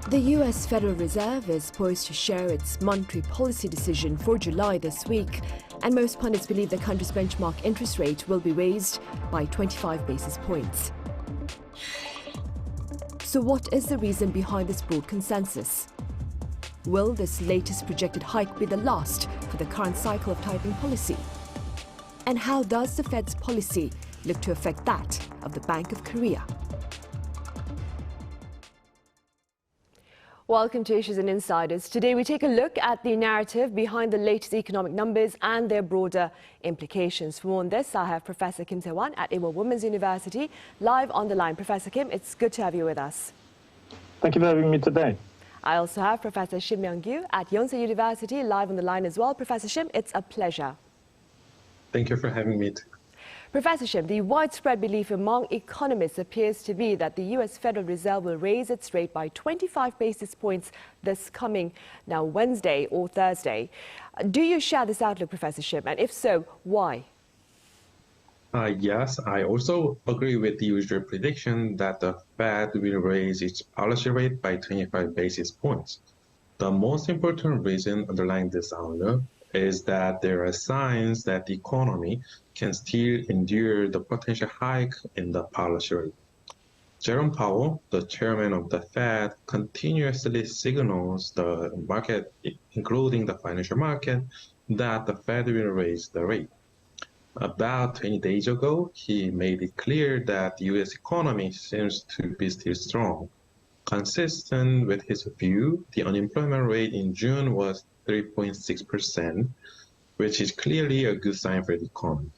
The U.S. Federal Reserve is poised to share its monetary policy decision for July this week, and most pundits believe the country's benchmark interest rate will be raised by 25 basis points. So what is the reason behind this broad consensus? Will this latest projected hike be the last for the current cycle of tightening policy? And how does the Fed's policy look to affect that of the Bank of Korea? Welcome to Issues and Insiders. Today we take a look at the narrative behind the latest economic numbers and their broader implications. For more on this, I have Professor Kim Sei-wan at Ewha Womans University live on the line. Professor Kim, it's good to have you with us. Thank you for having me today. I also have Professor Shim Myungkyu at Yonsei University live on the line as well. Professor Shim, it's a pleasure. Thank you for having me. Professor Shim, the widespread belief among economists appears to be that the U.S. Federal Reserve will raise its rate by 25 basis points this coming Wednesday or Thursday. Do you share this outlook, Professor Shim? And if so, why? Yes, I also agree with the usual prediction that the Fed will raise its policy rate by 25 basis points. The most important reason underlying this outlook is that there are signs that the economy can still endure the potential hike in the policy rate. Jerome Powell, the chairman of the Fed, continuously signals the market, including the financial market, that the Fed will raise the rate. About 20 days ago, he made it clear that the U.S. economy seems to be still strong. Consistent with his view, the unemployment rate in June was 3.6%, which is clearly a good sign for the economy.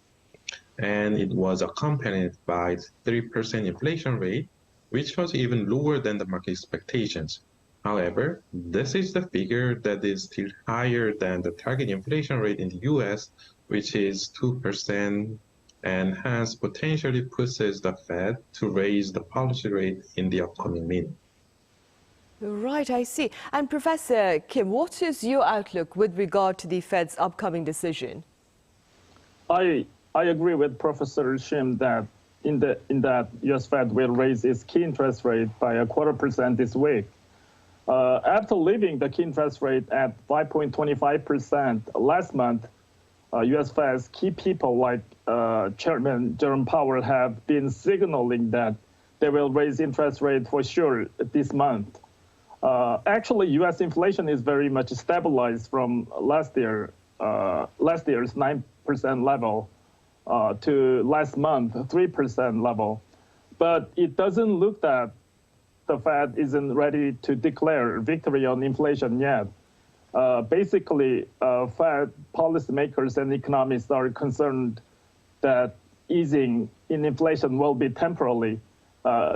And it was accompanied by 3% inflation rate, which was even lower than the market expectations. However, this is the figure that is still higher than the target inflation rate in the US, which is 2%, and hence potentially pushes the Fed to raise the policy rate in the upcoming meeting. Right, I see. And Professor Kim, what is your outlook with regard to the Fed's upcoming decision? I agree with Professor Shim that in that U.S. Fed will raise its key interest rate by 0.25% this week. After leaving the key interest rate at 5.25% last month, U.S. Fed's key people like Chairman Jerome Powell have been signaling that they will raise interest rate for sure this month. Actually, U.S. inflation is very much stabilized from last year's 9% level to last month 3% level. But it doesn't look that the Fed isn't ready to declare victory on inflation yet. Basically, Fed policymakers and economists are concerned that easing in inflation will be temporary.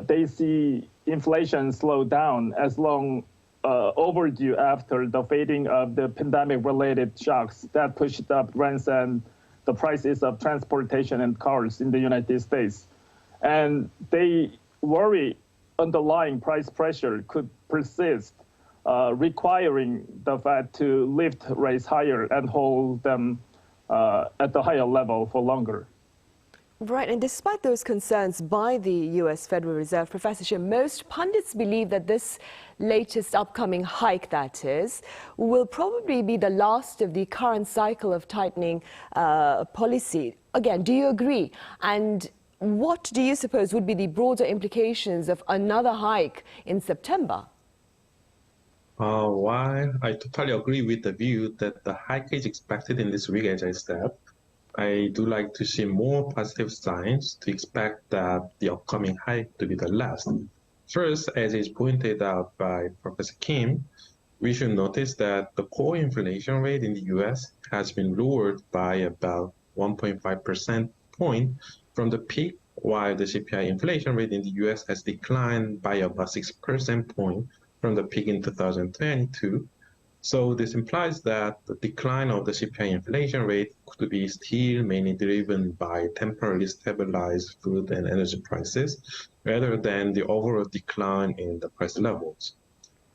They see inflation slow down as long overdue after the fading of the pandemic-related shocks that pushed up rents and the prices of transportation and cars in the United States. And they worry underlying price pressure could persist, requiring the Fed to lift rates higher and hold them at the higher level for longer. Right, and despite those concerns by the U.S. Federal Reserve, Professor Shim, most pundits believe that this latest upcoming hike, that is, will probably be the last of the current cycle of tightening policy. Again, do you agree? And what do you suppose would be the broader implications of another hike in September? While I totally agree with the view that the hike is expected in this week, as I said, I do like to see more positive signs to expect that the upcoming hike to be the last. First, as is pointed out by Professor Kim, we should notice that the core inflation rate in the US has been lowered by about 1.5% point from the peak, while the CPI inflation rate in the US has declined by about 6% point from the peak in 2022. So this implies that the decline of the CPI inflation rate could be still mainly driven by temporarily stabilized food and energy prices, rather than the overall decline in the price levels.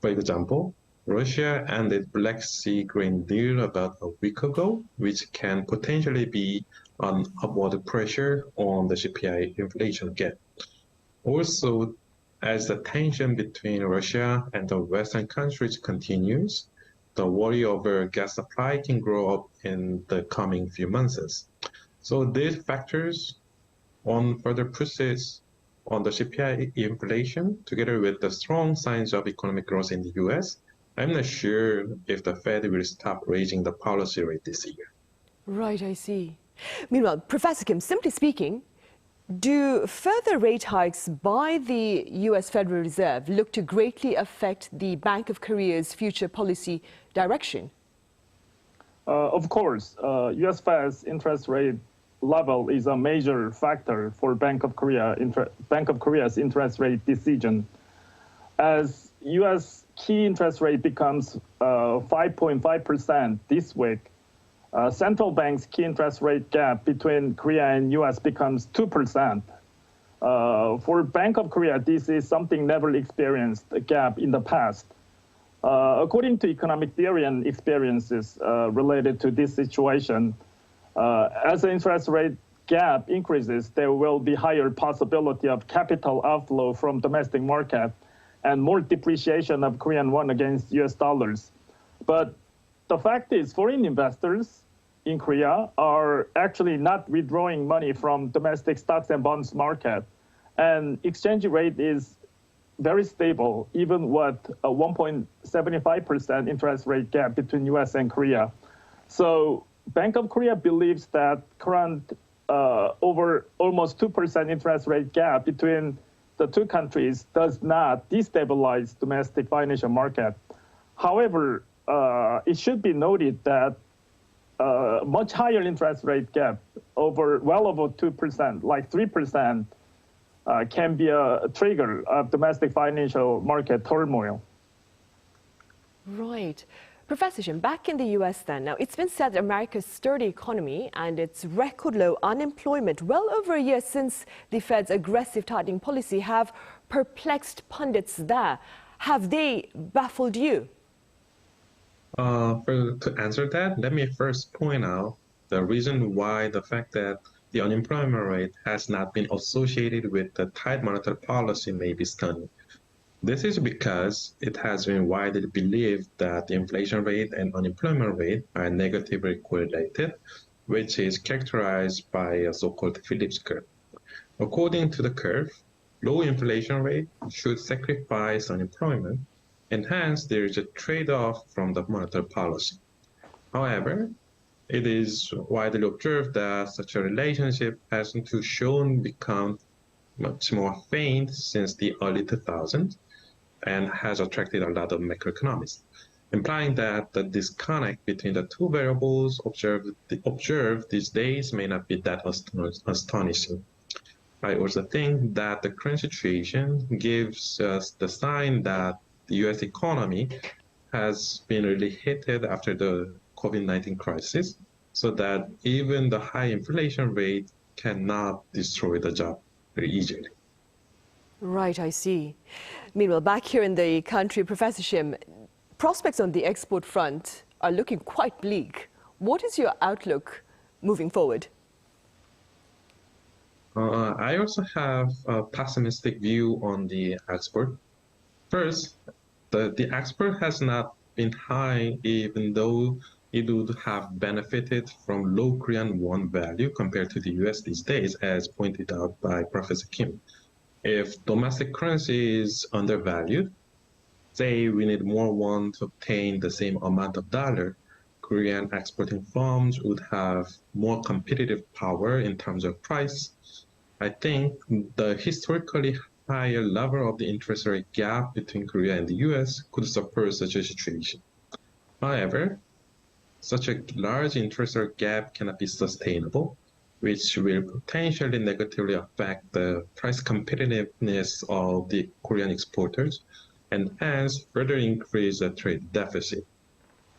For example, Russia ended Black Sea grain deal about a week ago, which can potentially be an upward pressure on the CPI inflation again. Also, As the tension between Russia and the Western countries continues, the worry over gas supply can grow up in the coming few months. So these factors on further pushes on the CPI inflation, together with the strong signs of economic growth in the US, I'm not sure if the Fed will stop raising the policy rate this year. Right, I see. Meanwhile, Professor Kim, simply speaking, do further rate hikes by the US Federal Reserve look to greatly affect the Bank of Korea's future policy direction? Of course, US Fed's interest rate level is a major factor for Bank of Korea's interest rate decision. As US key interest rate becomes 5.5% this week, central bank's key interest rate gap between Korea and US becomes 2%. For Bank of Korea, this is something never experienced a gap in the past. According to economic theory and experiences related to this situation, as the interest rate gap increases, there will be higher possibility of capital outflow from domestic market and more depreciation of Korean won against US dollars. But the fact is, foreign investors in Korea are actually not withdrawing money from domestic stocks and bonds market, and exchange rate is very stable, even with a 1.75% interest rate gap between US and Korea. So Bank of Korea believes that current over almost 2% interest rate gap between the two countries does not destabilize domestic financial market. However, it should be noted that much higher interest rate gap, well over 2%, like 3%, can be a trigger of domestic financial market turmoil. Right. Professor Shim, back in the US then, now it's been said that America's sturdy economy and its record low unemployment well over a year since the Fed's aggressive tightening policy have perplexed pundits there. Have they baffled you? To answer that, let me first point out the reason why the fact that the unemployment rate has not been associated with the tight monetary policy may be stunning. This is because it has been widely believed that the inflation rate and unemployment rate are negatively correlated, which is characterized by a so-called Phillips curve. According to the curve, low inflation rate should sacrifice unemployment, and hence there is a trade-off from the monetary policy. However, it is widely observed that such a relationship hasn't shown become much more faint since the early 2000s and has attracted a lot of macroeconomists, implying that the disconnect between the two variables observed these days may not be that astonishing. I also think that the current situation gives us the sign that the US economy has been really hit after the COVID-19 crisis, so that even the high inflation rate cannot destroy the job very easily. Right, I see. Meanwhile, back here in the country, Professor Shim, prospects on the export front are looking quite bleak. What is your outlook moving forward? I also have a pessimistic view on the export. First, the export has not been high, even though it would have benefited from low Korean won value compared to the US these days, as pointed out by Professor Kim. If domestic currency is undervalued, say we need more won to obtain the same amount of dollar, Korean exporting firms would have more competitive power in terms of price. I think the historically higher level of the interest rate gap between Korea and the US could support such a situation. However, such a large interest rate gap cannot be sustainable, which will potentially negatively affect the price competitiveness of the Korean exporters and hence further increase the trade deficit.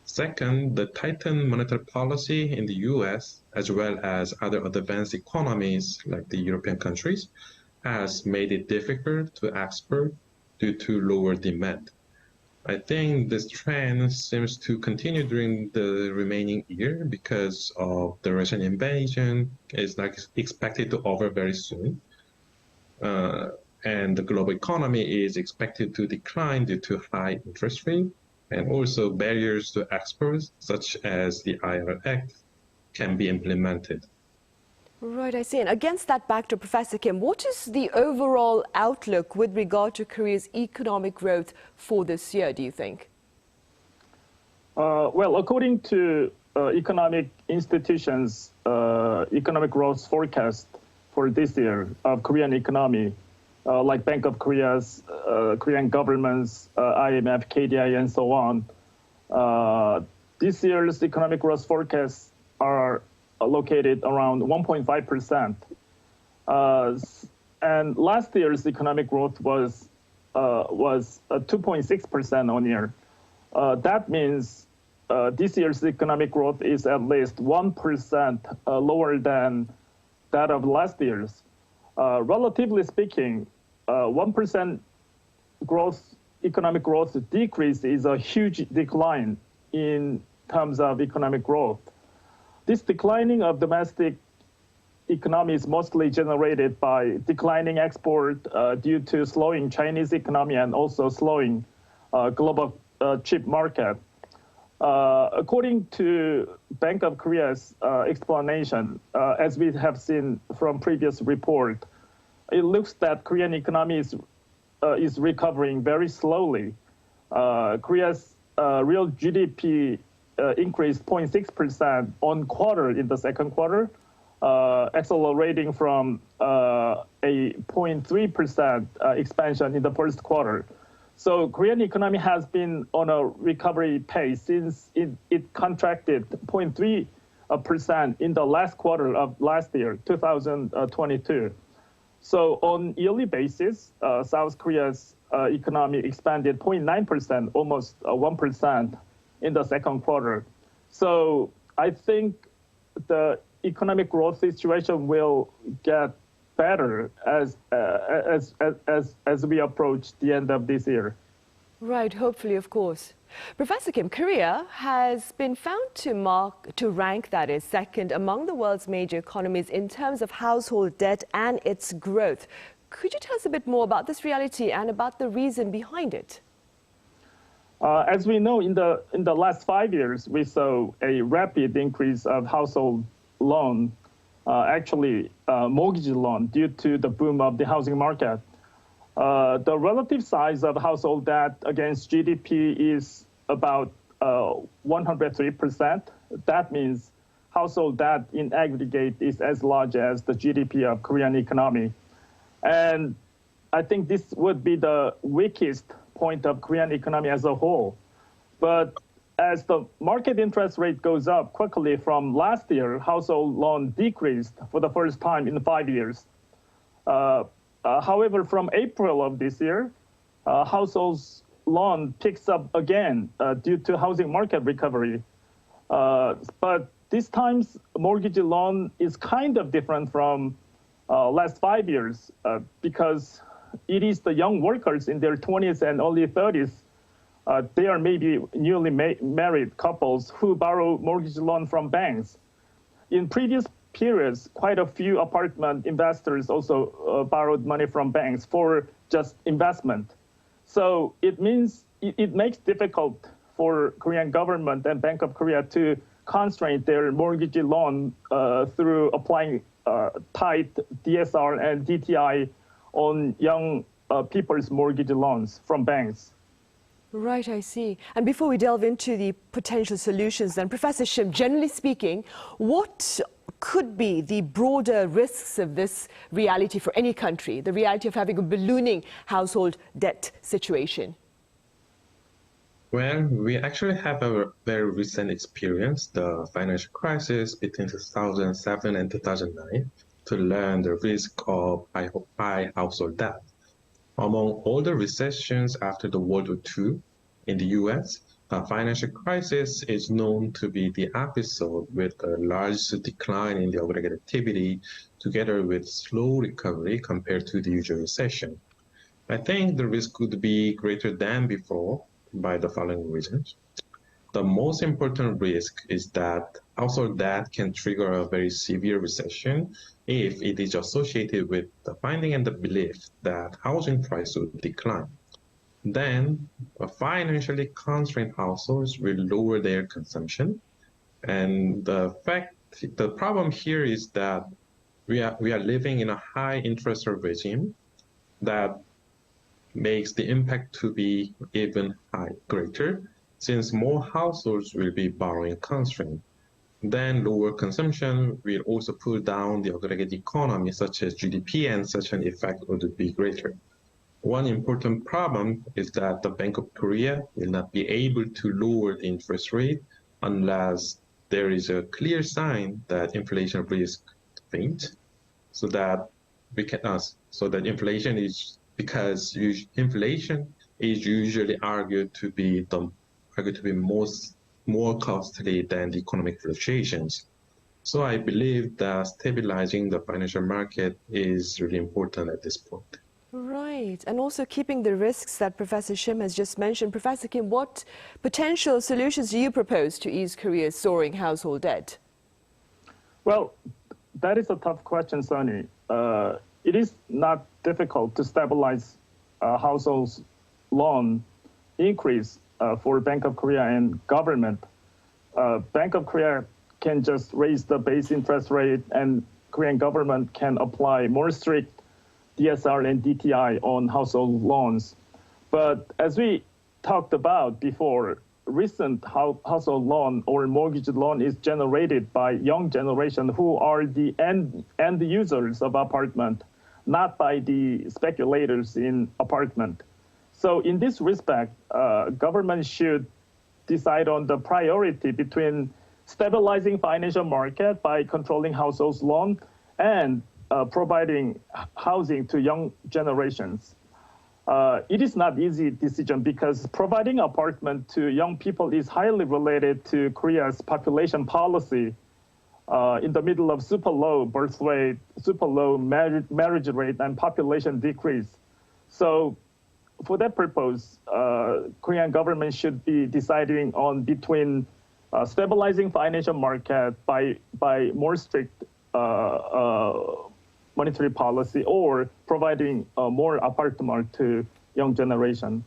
Second, the tightened monetary policy in the US, as well as other advanced economies like the European countries, has made it difficult to export due to lower demand. I think this trend seems to continue during the remaining year because of the Russian invasion is not expected to over very soon. and the global economy is expected to decline due to high interest rate, and also barriers to exports, such as the IRA Act, can be implemented. Right, I see. And against that backdrop, Professor Kim, what is the overall outlook with regard to Korea's economic growth for this year, do you think? Well, according to economic institutions' economic growth forecast for this year of Korean economy, like Bank of Korea's, Korean government's, IMF, KDI, and so on, this year's economic growth forecasts are located around 1.5%. And last year's economic growth was 2.6% on year. That means this year's economic growth is at least 1% lower than that of last year's. Relatively speaking, 1% economic growth decrease is a huge decline in terms of economic growth. This declining of domestic economy is mostly generated by declining export due to slowing Chinese economy and also slowing global chip market. According to Bank of Korea's explanation, as we have seen from previous report, it looks that Korean economy is recovering very slowly. Korea's real GDP increased 0.6% on quarter in the second quarter, accelerating from a 0.3% expansion in the first quarter. So Korean economy has been on a recovery pace since it contracted 0.3% in the last quarter of last year, 2022. So on yearly basis, South Korea's economy expanded 0.9%, almost 1% in the second quarter. So I think the economic growth situation will get better as we approach the end of this year. Right, hopefully, of course. Professor Kim, Korea has been found to rank, that is, second among the world's major economies in terms of household debt and its growth. Could you tell us a bit more about this reality and about the reason behind it? As we know, in the last 5 years, we saw a rapid increase of household loan, mortgage loan, due to the boom of the housing market. The relative size of household debt against GDP is about 103%. That means household debt in aggregate is as large as the GDP of Korean economy. And I think this would be the weakest point of Korean economy as a whole. But as the market interest rate goes up quickly from last year, household loan decreased for the first time in 5 years. However, from April of this year, households loan picks up again due to housing market recovery. But this time's mortgage loan is kind of different from last 5 years because it is the young workers in their 20s and early 30s. They are maybe newly married couples who borrow mortgage loan from banks. In previous periods, quite a few apartment investors also borrowed money from banks for just investment. So it means it makes difficult for Korean government and Bank of Korea to constrain their mortgage loan through applying tight DSR and DTI on young people's mortgage loans from banks. Right, I see. And before we delve into the potential solutions, then, Professor Shim, generally speaking, what could be the broader risks of this reality for any country, the reality of having a ballooning household debt situation? Well, we actually have a very recent experience, the financial crisis between 2007 and 2009, to learn the risk of high household debt. Among all the recessions after the World War II in the US, the financial crisis is known to be the episode with a large decline in the aggregate activity together with slow recovery compared to the usual recession. I think the risk could be greater than before by the following reasons. The most important risk is that household debt can trigger a very severe recession if it is associated with the finding and the belief that housing price will decline. Then financially constrained households will lower their consumption. And the problem here is that we are living in a high interest rate regime that makes the impact to be even greater, since more households will be borrowing constrained. Then lower consumption will also pull down the aggregate economy, such as GDP, and such an effect would be greater. One important problem is that the Bank of Korea will not be able to lower the interest rate unless there is a clear sign that inflation risk faint, so that inflation is, because inflation is usually argued to be more costly than the economic fluctuations. So I believe that stabilizing the financial market is really important at this point. Right, and also keeping the risks that Professor Shim has just mentioned. Professor Kim, what potential solutions do you propose to ease Korea's soaring household debt? Well, that is a tough question, Sunny. It is not difficult to stabilize households' loan increase for Bank of Korea and government. Bank of Korea can just raise the base interest rate, and Korean government can apply more strict DSR and DTI on household loans. But as we talked about before, recent household loan or mortgage loan is generated by young generation who are the end users of apartment, not by the speculators in apartment. So in this respect, government should decide on the priority between stabilizing financial market by controlling households loan and providing housing to young generations. It is not easy decision because providing apartment to young people is highly related to Korea's population policy in the middle of super low birth rate, super low marriage rate, and population decrease. So for that purpose, Korean government should be deciding on between stabilizing financial market by more strict monetary policy or providing more apartment to young generation.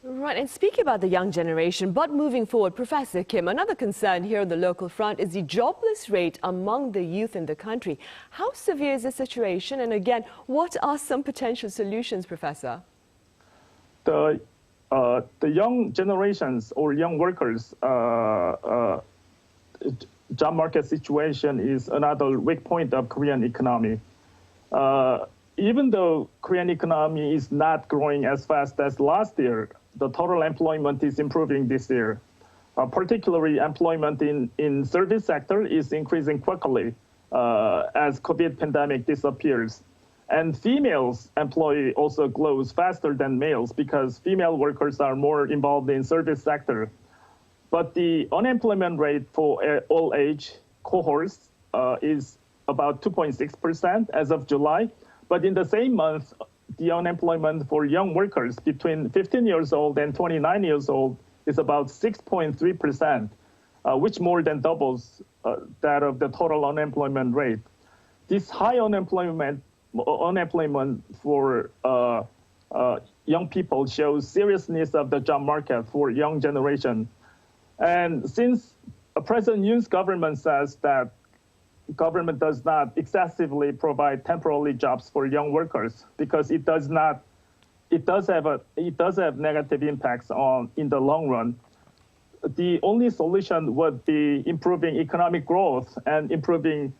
Right, and speaking about the young generation, but moving forward, Professor Kim, another concern here on the local front is the jobless rate among the youth in the country. How severe is the situation? And again, what are some potential solutions, Professor? The young generations or young workers job market situation is another weak point of Korean economy. Even though Korean economy is not growing as fast as last year, the total employment is improving this year. Particularly employment in service sector is increasing quickly as COVID pandemic disappears. And females employee also grows faster than males because female workers are more involved in service sector. But the unemployment rate for all age cohorts is about 2.6% as of July. But in the same month, the unemployment for young workers between 15 years old and 29 years old is about 6.3%, which more than doubles that of the total unemployment rate. This high unemployment for young people shows seriousness of the job market for young generation. And since President Yoon's government says that government does not excessively provide temporary jobs for young workers because it does have negative impacts in the long run. The only solution would be improving economic growth and improving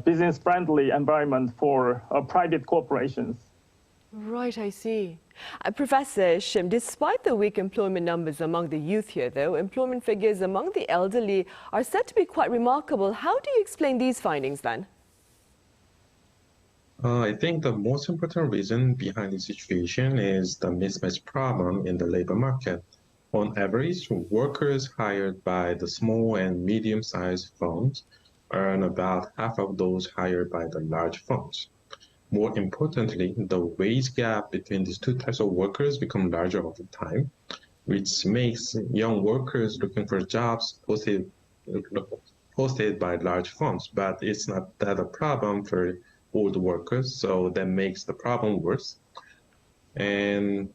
business-friendly environment for private corporations. Right, I see. Professor Shim, despite the weak employment numbers among the youth here, though, employment figures among the elderly are said to be quite remarkable. How do you explain these findings then? I think the most important reason behind the situation is the mismatch problem in the labor market. On average, workers hired by the small and medium-sized firms earn about half of those hired by the large firms. More importantly, the wage gap between these two types of workers become larger over time. which makes young workers looking for jobs posted by large firms. But it's not that a problem for old workers, so that makes the problem worse. And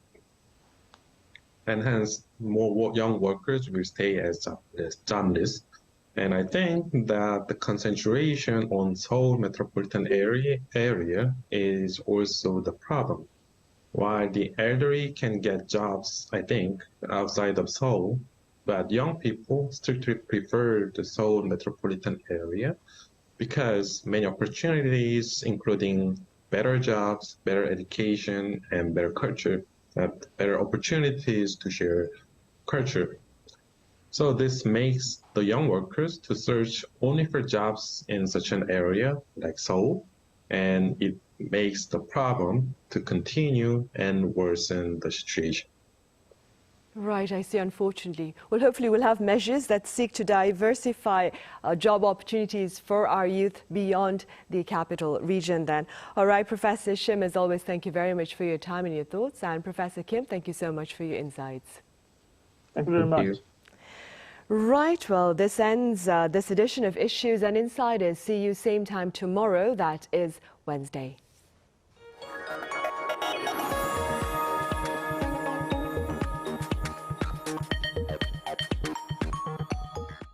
hence, more young workers will stay as jobless. And I think that the concentration on Seoul metropolitan area is also the problem. While the elderly can get jobs, I think, outside of Seoul, but young people strictly prefer the Seoul metropolitan area because many opportunities, including better jobs, better education, and better culture, better opportunities to share culture. So this makes the young workers to search only for jobs in such an area like Seoul, and it makes the problem to continue and worsen the situation. Right, I see, unfortunately. Well, hopefully we'll have measures that seek to diversify job opportunities for our youth beyond the capital region then. All right, Professor Shim, as always, thank you very much for your time and your thoughts. And Professor Kim, thank you so much for your insights. Thank you very much. Right, well, this ends this edition of Issues and Insiders. See you same time tomorrow, that is Wednesday.